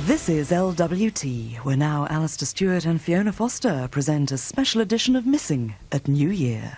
This is LWT, where now Alistair Stewart and Fiona Foster present a special edition of Missing at New Year.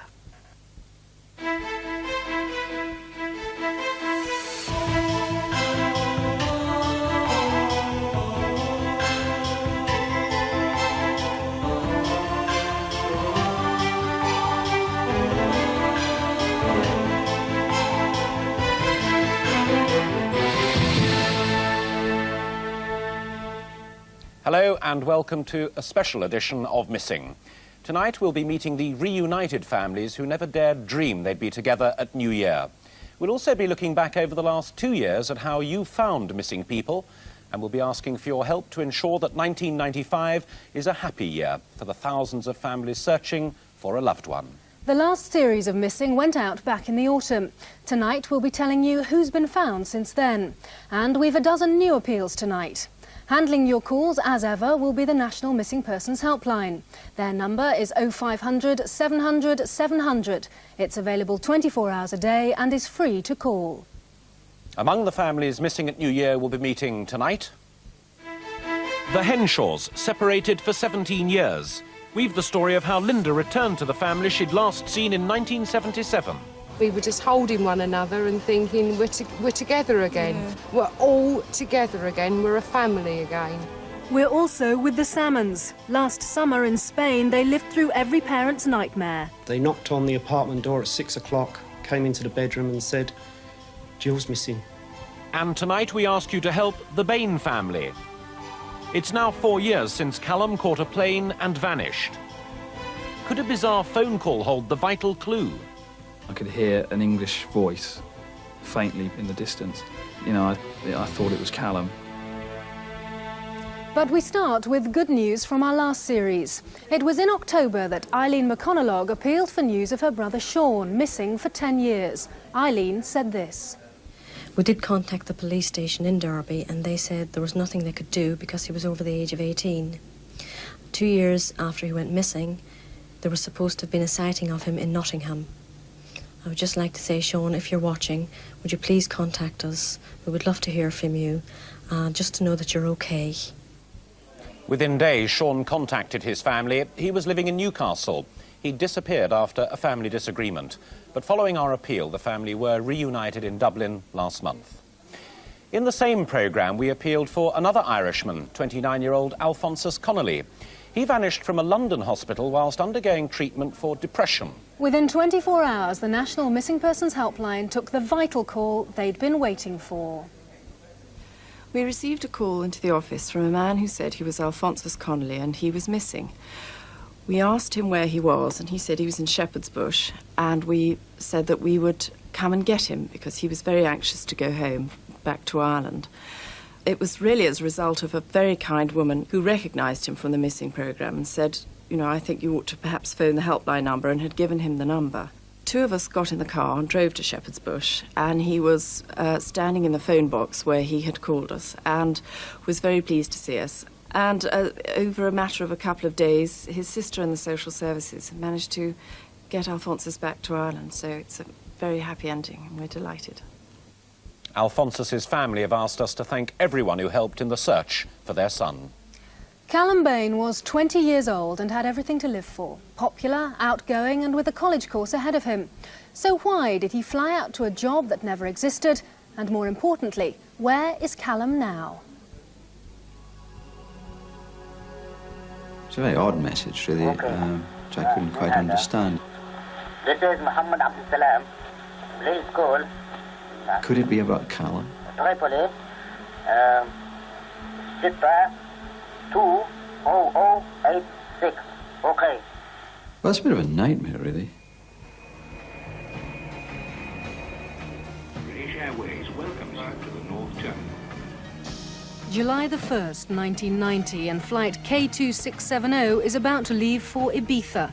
Hello and welcome to a special edition of Missing. Tonight we'll be meeting the reunited families who never dared dream they'd be together at New Year. We'll also be looking back over the last 2 years at how you found missing people, and we'll be asking for your help to ensure that 1995 is a happy year for the thousands of families searching for a loved one. The last series of Missing went out back in the autumn. Tonight we'll be telling you who's been found since then. And we've a dozen new appeals tonight. Handling your calls, as ever, will be the National Missing Persons Helpline. Their number is 0500 700 700. It's available 24 hours a day and is free to call. Among the families missing at New Year we'll be meeting tonight: the Henshaws, separated for 17 years. We've the story of how Linda returned to the family she'd last seen in 1977. We were just holding one another and thinking, we're together again. Yeah. We're all together again. We're a family again. We're also with the Salmons. Last summer in Spain, they lived through every parent's nightmare. They knocked on the apartment door at 6 o'clock, came into the bedroom and said, "Jill's missing." And tonight we ask you to help the Bain family. It's now 4 years since Callum caught a plane and vanished. Could a bizarre phone call hold the vital clue? I could hear an English voice faintly in the distance. You know, I thought it was Callum. But we start with good news from our last series. It was in October that Eileen McConalogue appealed for news of her brother Sean, missing for 10 years. Eileen said this. We did contact the police station in Derby and they said there was nothing they could do because he was over the age of 18. 2 years after he went missing, there was supposed to have been a sighting of him in Nottingham. I would just like to say, Sean, if you're watching, would you please contact us? We would love to hear from you, just to know that you're okay. Within days, Sean contacted his family. He was living in Newcastle. He disappeared after a family disagreement. But following our appeal, the family were reunited in Dublin last month. In the same programme, we appealed for another Irishman, 29-year-old Alphonsus Connolly. He vanished from a London hospital whilst undergoing treatment for depression. Within 24 hours, the National Missing Persons Helpline took the vital call they'd been waiting for. We received a call into the office from a man who said he was Alphonsus Connolly and he was missing. We asked him where he was and he said he was in Shepherd's Bush, and we said that we would come and get him because he was very anxious to go home, back to Ireland. It was really as a result of a very kind woman who recognised him from the missing programme and said, you know, I think you ought to perhaps phone the helpline number, and had given him the number. 2 of us got in the car and drove to Shepherd's Bush, and he was standing in the phone box where he had called us and was very pleased to see us. And over a matter of a couple of days, his sister and the social services managed to get Alphonsus back to Ireland, so it's a very happy ending and we're delighted. Alphonsus's family have asked us to thank everyone who helped in the search for their son. Callum Bain was 20 years old and had everything to live for. Popular, outgoing and with a college course ahead of him. So why did he fly out to a job that never existed? And more importantly, where is Callum now? It's a very odd message, really, which I couldn't quite understand. This is Muhammad Abdul Salam. Please call. Could it be about Callum? Tripoli, Citra 20086. Okay. Well, it's a bit of a nightmare, really. British Airways welcomes you to the North Terminal. July the 1st, 1990, and flight K2670 is about to leave for Ibiza.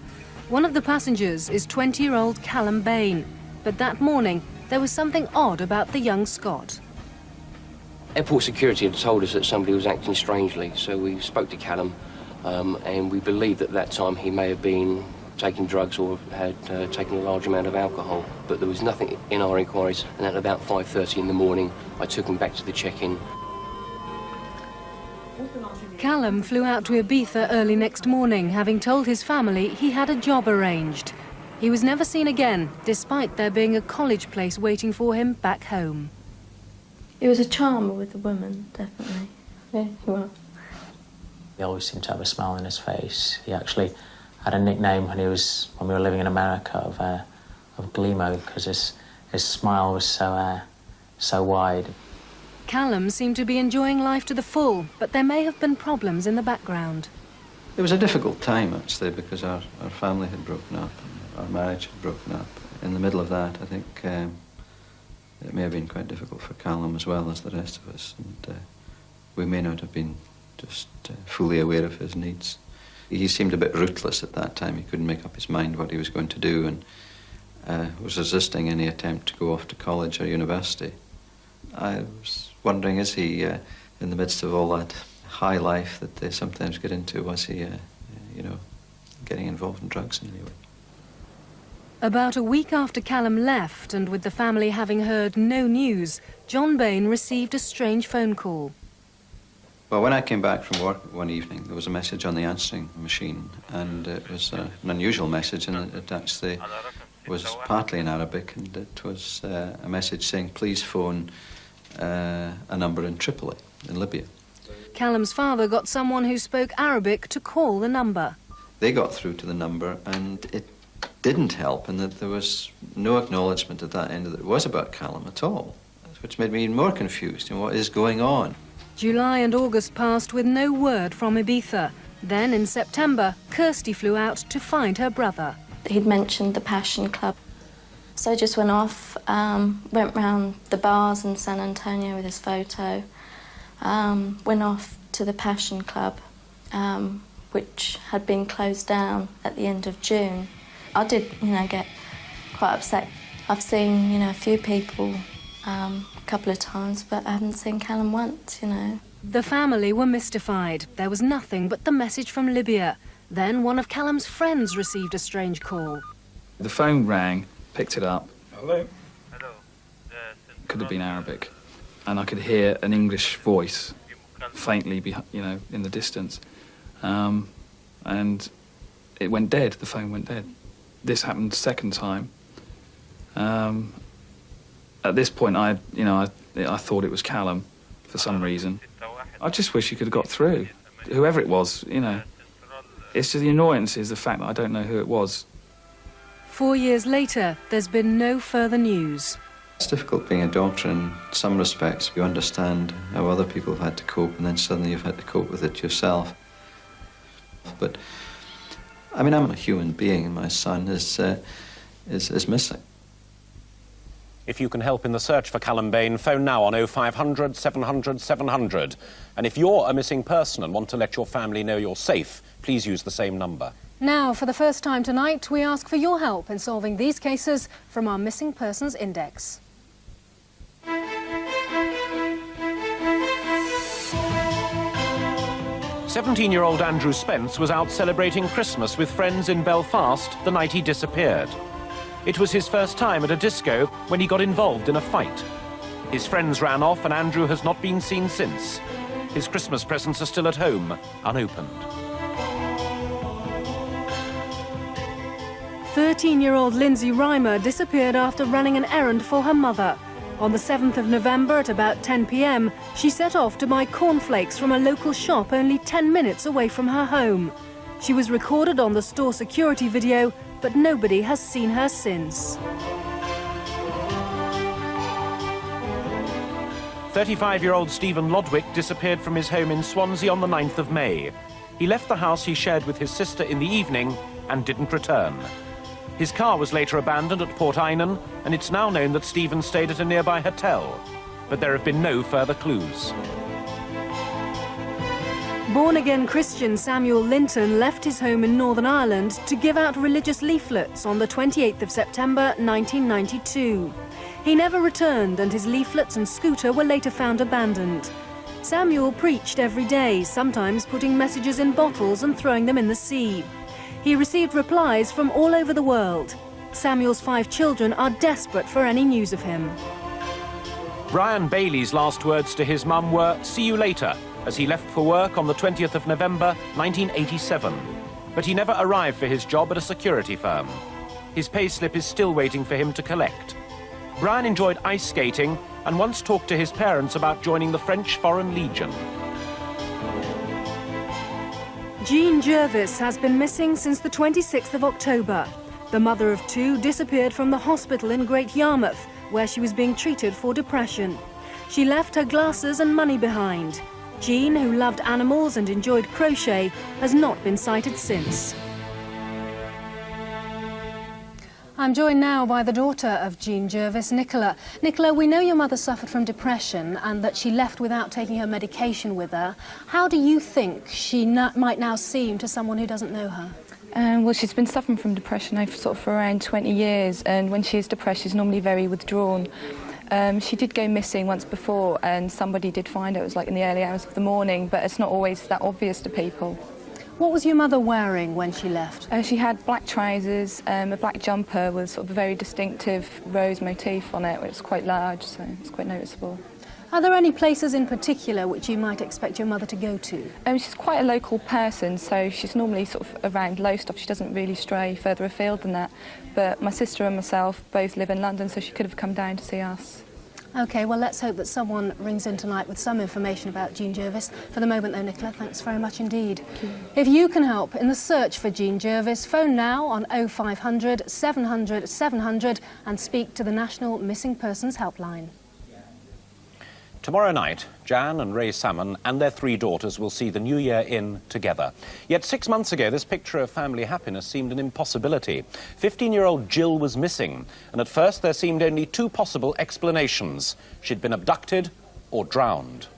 One of the passengers is 20-year-old Callum Bain. But that morning, there was something odd about the young Scot. Airport security had told us that somebody was acting strangely, so we spoke to Callum, and we believed at that time he may have been taken drugs or had taken a large amount of alcohol. But there was nothing in our inquiries, and at about 5:30 in the morning, I took him back to the check-in. Callum flew out to Ibiza early next morning, having told his family he had a job arranged. He was never seen again, despite there being a college place waiting for him back home. He was a charmer with the women, definitely. Yeah, he was. He always seemed to have a smile on his face. He actually had a nickname when we were living in America of Glimo, because his smile was so wide. Callum seemed to be enjoying life to the full, but there may have been problems in the background. It was a difficult time, actually, because our family had broken up, and our marriage had broken up. In the middle of that, I think it may have been quite difficult for Callum as well as the rest of us, and we may not have been just fully aware of his needs. He seemed a bit rootless at that time. He couldn't make up his mind what he was going to do, and was resisting any attempt to go off to college or university. I was wondering, is he, in the midst of all that high life that they sometimes get into, was he, getting involved in drugs in any way? About a week after Callum left, and with the family having heard no news, John Bain received a strange phone call. Well, when I came back from work one evening, there was a message on the answering machine, and it was an unusual message, and it actually was partly in Arabic, and it was a message saying, please phone a number in Tripoli, in Libya. Callum's father got someone who spoke Arabic to call the number. They got through to the number, and it didn't help, and that there was no acknowledgement at that end that it was about Callum at all, which made me even more confused in what is going on. July and August passed with no word from Ibiza. Then, in September, Kirsty flew out to find her brother. He'd mentioned the Passion Club. So I just went off, went round the bars in San Antonio with his photo, went off to the Passion Club, which had been closed down at the end of June. I did, get quite upset. I've seen, a few people a couple of times, but I haven't seen Callum once, The family were mystified. There was nothing but the message from Libya. Then one of Callum's friends received a strange call. The phone rang, picked it up. Hello? Could have been Arabic. And I could hear an English voice faintly, in the distance. And it went dead, the phone went dead. This happened the second time. At this point, I thought it was Callum for some reason. I just wish he could have got through. Whoever it was, It's just the annoyance is the fact that I don't know who it was. 4 years later, there's been no further news. It's difficult being a doctor in some respects. You understand how other people have had to cope, and then suddenly you've had to cope with it yourself. But, I'm a human being, and my son is missing. If you can help in the search for Callum Bain, phone now on 0500 700 700. And if you're a missing person and want to let your family know you're safe, please use the same number. Now, for the first time tonight, we ask for your help in solving these cases from our Missing Persons Index. "17-year-old Andrew Spence was out celebrating Christmas with friends in Belfast the night he disappeared. It was his first time at a disco when he got involved in a fight. His friends ran off and Andrew has not been seen since. His Christmas presents are still at home, unopened." 13-year-old Lindsay Reimer disappeared after running an errand for her mother. On the 7th of November at about 10 p.m, she set off to buy cornflakes from a local shop only 10 minutes away from her home. She was recorded on the store security video, but nobody has seen her since. 35-year-old Stephen Lodwick disappeared from his home in Swansea on the 9th of May. He left the house he shared with his sister in the evening and didn't return. His car was later abandoned at Port Eynon, and it's now known that Stephen stayed at a nearby hotel. But there have been no further clues. Born-again Christian Samuel Linton left his home in Northern Ireland to give out religious leaflets on the 28th of September 1992. He never returned, and his leaflets and scooter were later found abandoned. Samuel preached every day, sometimes putting messages in bottles and throwing them in the sea. He received replies from all over the world. Samuel's 5 children are desperate for any news of him. Brian Bailey's last words to his mum were, "See you later," as he left for work on the 20th of November 1987. But he never arrived for his job at a security firm. His payslip is still waiting for him to collect. Brian enjoyed ice skating and once talked to his parents about joining the French Foreign Legion. Jean Jervis has been missing since the 26th of October. The mother of 2 disappeared from the hospital in Great Yarmouth, where she was being treated for depression. She left her glasses and money behind. Jean, who loved animals and enjoyed crochet, has not been sighted since. I'm joined now by the daughter of Jean Jervis, Nicola. Nicola, we know your mother suffered from depression and that she left without taking her medication with her. How do you think she might now seem to someone who doesn't know her? Well, she's been suffering from depression now for around 20 years, and when she is depressed, she's normally very withdrawn. She did go missing once before, and somebody did find her. It was like in the early hours of the morning, but it's not always that obvious to people. What was your mother wearing when she left? She had black trousers, a black jumper with sort of a very distinctive rose motif on it. It was quite large, so it's quite noticeable. Are there any places in particular which you might expect your mother to go to? She's quite a local person, so she's normally sort of around Lowestoft. She doesn't really stray further afield than that. But my sister and myself both live in London, so she could have come down to see us. OK, well, let's hope that someone rings in tonight with some information about Jean Jervis. For the moment, though, Nicola, thanks very much indeed. If you can help in the search for Jean Jervis, phone now on 0500 700 700 and speak to the National Missing Persons Helpline. Tomorrow night, Jan and Ray Salmon and their 3 daughters will see the new year in together. Yet 6 months ago, this picture of family happiness seemed an impossibility. 15-year-old Jill was missing, and at first there seemed only 2 possible explanations. She'd been abducted or drowned.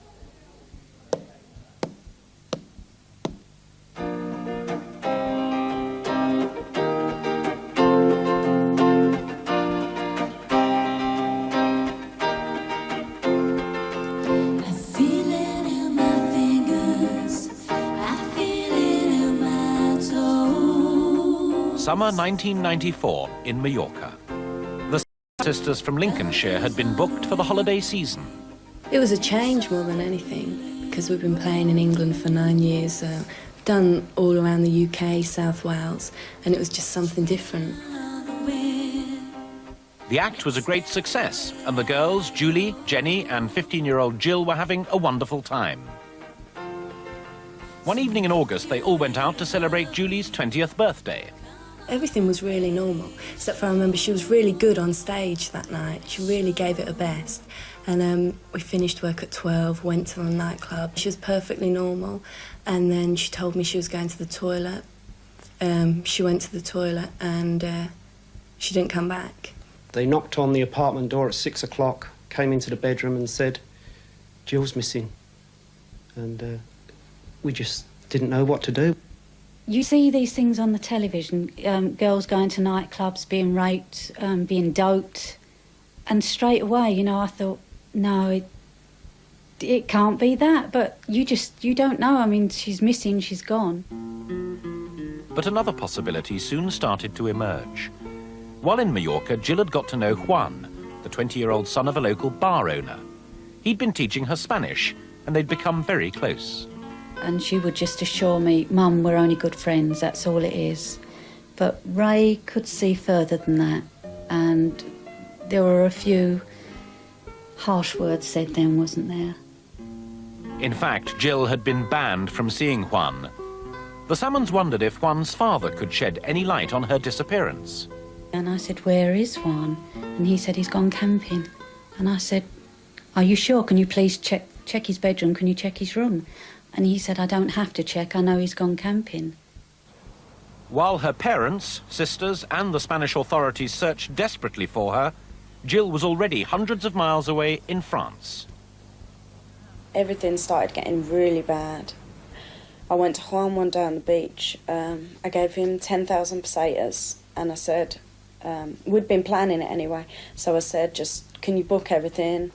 Summer 1994 in Mallorca. The sisters from Lincolnshire had been booked for the holiday season. It was a change more than anything, because we've been playing in England for 9 years, done all around the UK, South Wales, and it was just something different. The act was a great success, and the girls, Julie, Jenny and 15-year-old Jill, were having a wonderful time. One evening in August, they all went out to celebrate Julie's 20th birthday. Everything was really normal, except for I remember she was really good on stage that night. She really gave it her best. And we finished work at 12, went to the nightclub. She was perfectly normal. And then she told me she was going to the toilet. She went to the toilet and she didn't come back. They knocked on the apartment door at 6 o'clock, came into the bedroom and said, "Jill's missing." And we just didn't know what to do. You see these things on the television, girls going to nightclubs, being raped, being doped, and straight away, you know, I thought, no, it can't be that, but you don't know. I mean, she's missing, she's gone. But another possibility soon started to emerge. While in Mallorca, Jill had got to know Juan, the 20-year-old son of a local bar owner. He'd been teaching her Spanish, and they'd become very close. And she would just assure me, "Mum, we're only good friends, that's all it is." But Ray could see further than that, and there were a few harsh words said then, wasn't there? In fact, Jill had been banned from seeing Juan. The Salmons wondered if Juan's father could shed any light on her disappearance. And I said, "Where is Juan?" And he said, "He's gone camping." And I said, "Are you sure? Can you please check his bedroom? Can you check his room?" And he said, "I don't have to check, I know he's gone camping." While her parents, sisters and the Spanish authorities searched desperately for her, Jill was already hundreds of miles away in France. Everything started getting really bad. I went to Juan one day on the beach. I gave him 10,000 pesetas and I said, we'd been planning it anyway, so I said, just, can you book everything?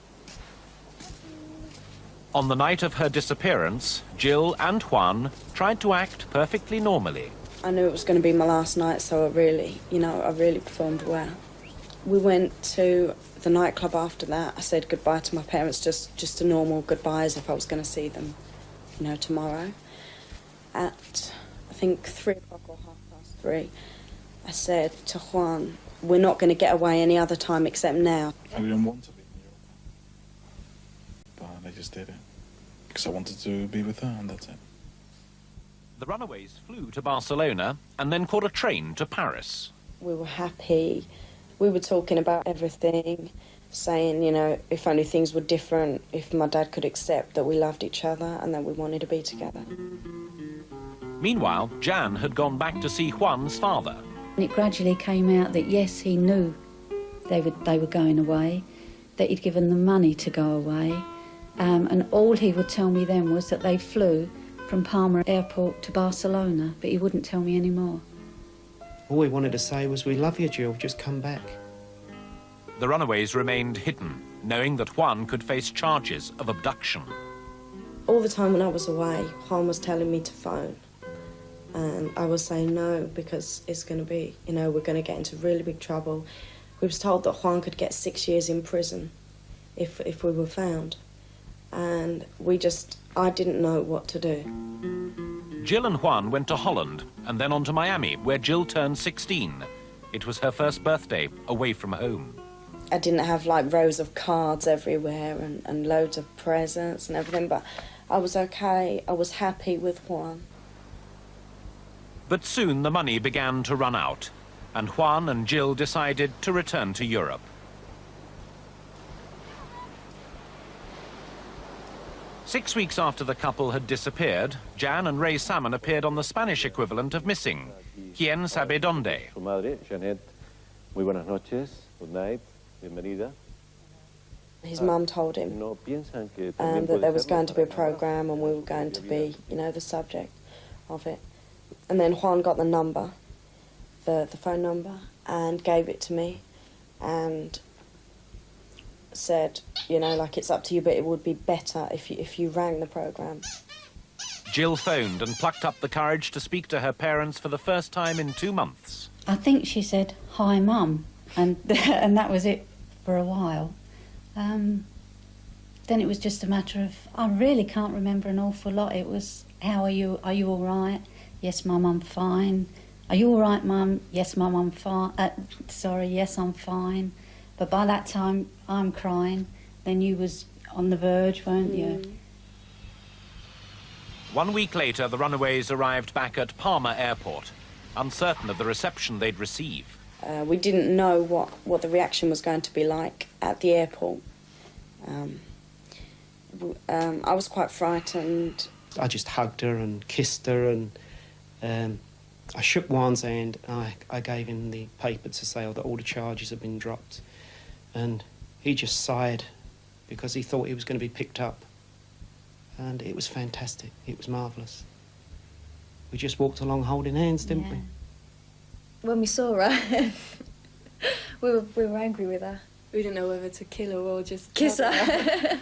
On the night of her disappearance, Jill and Juan tried to act perfectly normally. I knew it was going to be my last night, so I really performed well. We went to the nightclub after that. I said goodbye to my parents, just a normal goodbye, as if I was going to see them, tomorrow. At, I think, 3 o'clock or 3:30, I said to Juan, we're not going to get away any other time except now. I didn't want to be in Europe, but I just did it. Because I wanted to be with her, and that's it. The runaways flew to Barcelona and then caught a train to Paris. We were happy. We were talking about everything, saying, if only things were different, if my dad could accept that we loved each other and that we wanted to be together. Meanwhile, Jan had gone back to see Juan's father. And it gradually came out that, yes, he knew they were going away, that he'd given them money to go away, and all he would tell me then was that they flew from Palma Airport to Barcelona, but he wouldn't tell me any more. All he wanted to say was, we love you, Jill, just come back. The runaways remained hidden, knowing that Juan could face charges of abduction. All the time when I was away, Juan was telling me to phone. And I was saying no, because it's going to be, we're going to get into really big trouble. We was told that Juan could get 6 years in prison if we were found. And I didn't know what to do. Jill and Juan went to Holland and then on to Miami, where Jill turned 16. It was her first birthday away from home. I didn't have rows of cards everywhere and loads of presents and everything, but I was okay. I was happy with Juan. But soon the money began to run out, and Juan and Jill decided to return to Europe. Six weeks after the couple had disappeared, Jan and Ray Salmon appeared on the Spanish equivalent of missing. ¿Quién sabe dónde? Su madre, Janet, muy buenas noches, good night, bienvenida. His mum told him that there was going to be a programme and we were going to be, the subject of it. And then Juan got the number, the phone number, and gave it to me and said, it's up to you, but it would be better if you rang the programme. Jill phoned and plucked up the courage to speak to her parents for the first time in 2 months. I think she said, "Hi, Mum," and that was it for a while. Then it was just a matter of, I really can't remember an awful lot. It was, how are you? Are you all right? Yes, Mum, I'm fine. Are you all right, Mum? Yes, Mum, I'm fine. Yes, I'm fine. But by that time, I'm crying. Then you was on the verge, weren't you? 1 week later, the runaways arrived back at Palma Airport, uncertain of the reception they'd receive. We didn't know what the reaction was going to be like at the airport. I was quite frightened. I just hugged her and kissed her, and I shook Juan's hand. I gave him the paper to say that all the charges had been dropped. And he just sighed because he thought he was going to be picked up. And it was fantastic. It was marvellous. We just walked along holding hands, didn't we? When we saw her, we were angry with her. We didn't know whether to kill her or just kiss her.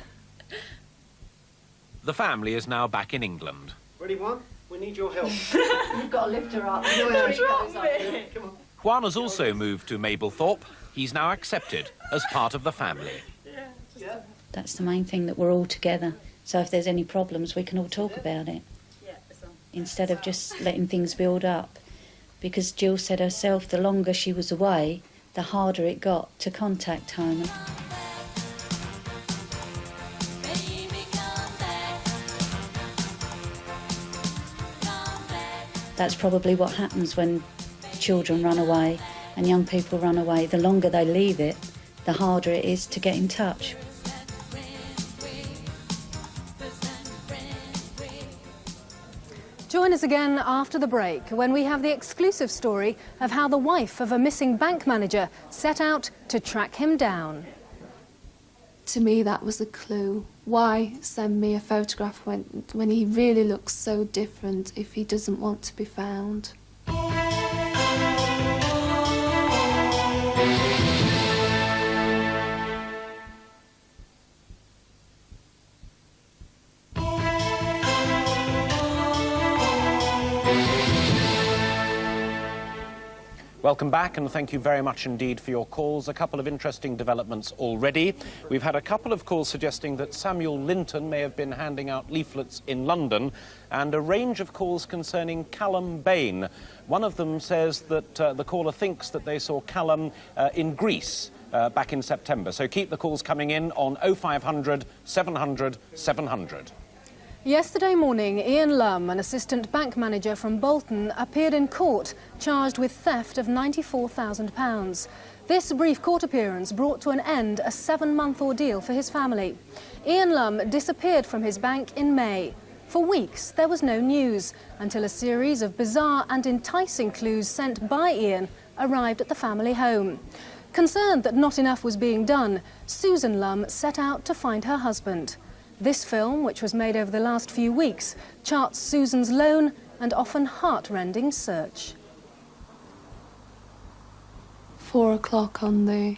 The family is now back in England. Ready, Juan? We need your help. You've got to lift her up. Come on. Juan has also moved to Mablethorpe. He's now accepted as part of the family. That's the main thing, that we're all together. So if there's any problems, we can all talk about it. Instead of just letting things build up. Because Jill said herself, the longer she was away, the harder it got to contact home. That's probably what happens when children run away and young people run away. The longer they leave it, the harder it is to get in touch. Join us again after the break when we have the exclusive story of how the wife of a missing bank manager set out to track him down. To me, that was a clue. Why send me a photograph when he really looks so different if he doesn't want to be found? Welcome back, and thank you very much indeed for your calls. A couple of interesting developments already. We've had a couple of calls suggesting that Samuel Linton may have been handing out leaflets in London, and a range of calls concerning Callum Bain. One of them says that the caller thinks that they saw Callum in Greece back in September. So keep the calls coming in on 0500 700 700. Yesterday morning, Ian Lum, an assistant bank manager from Bolton, appeared in court charged with theft of £94,000. This brief court appearance brought to an end a 7-month ordeal for his family. Ian Lum disappeared from his bank in May. For weeks, there was no news until a series of bizarre and enticing clues sent by Ian arrived at the family home. Concerned that not enough was being done, Susan Lum set out to find her husband. This film, which was made over the last few weeks, charts Susan's lone and often heart-rending search. 4 o'clock on the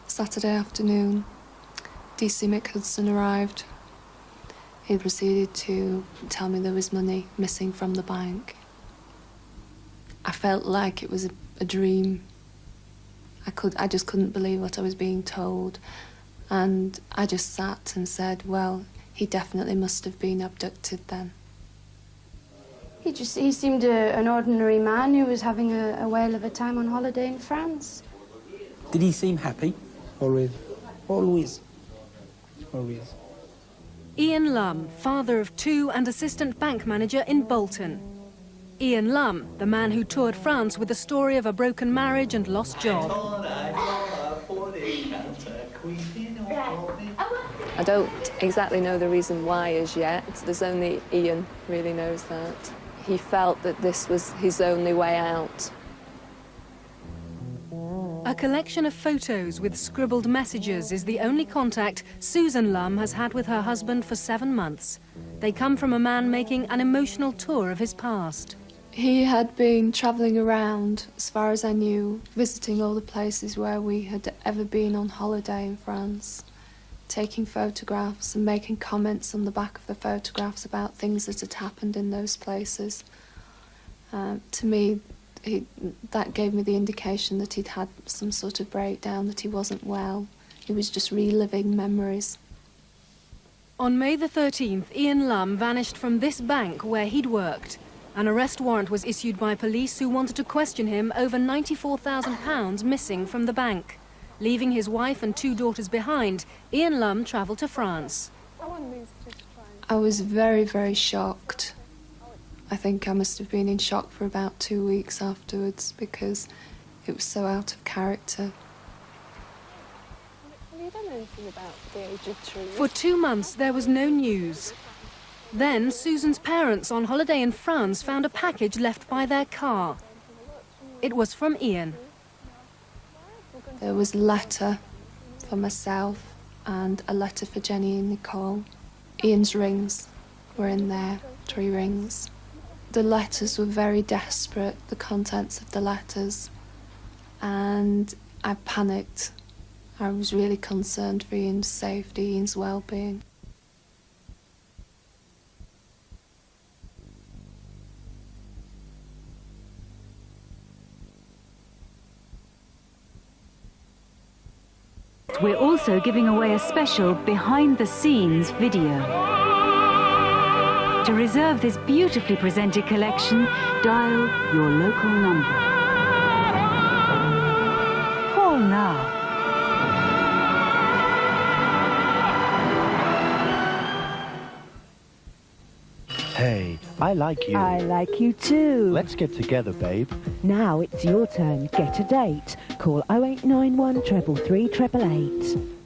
Saturday afternoon, DC Mick Hudson arrived. He proceeded to tell me there was money missing from the bank. I felt like it was a dream. I just couldn't believe what I was being told. And I just sat and said, well, he definitely must have been abducted then. He seemed an ordinary man who was having a whale of a time on holiday in France. Did he seem happy? Always. Always. Always. Ian Lum, father of 2 and assistant bank manager in Bolton. Ian Lum, the man who toured France with the story of a broken marriage and lost job. I don't exactly know the reason why as yet. There's only Ian really knows that. He felt that this was his only way out. A collection of photos with scribbled messages is the only contact Susan Lum has had with her husband for 7 months. They come from a man making an emotional tour of his past. He had been travelling around, as far as I knew, visiting all the places where we had ever been on holiday in France, taking photographs and making comments on the back of the photographs about things that had happened in those places. To me, that gave me the indication that he'd had some sort of breakdown, that he wasn't well. He was just reliving memories. On May the 13th, Ian Lum vanished from this bank where he'd worked. An arrest warrant was issued by police who wanted to question him over £94,000 missing from the bank. Leaving his wife and 2 daughters behind, Ian Lum travelled to France. I was very, very shocked. I think I must have been in shock for about 2 weeks afterwards because it was so out of character. Have you done anything about the age of trees? For 2 months, there was no news. Then, Susan's parents on holiday in France found a package left by their car. It was from Ian. There was a letter for myself and a letter for Jenny and Nicole. Ian's rings were in there, 3 rings. The letters were very desperate, the contents of the letters, and I panicked. I was really concerned for Ian's safety, Ian's well-being. We're also giving away a special behind-the-scenes video. To reserve this beautifully presented collection, dial your local number. Call now. Hey, I like you. I like you too. Let's get together, babe. Now it's your turn. Get a date. Call 0891 333 888.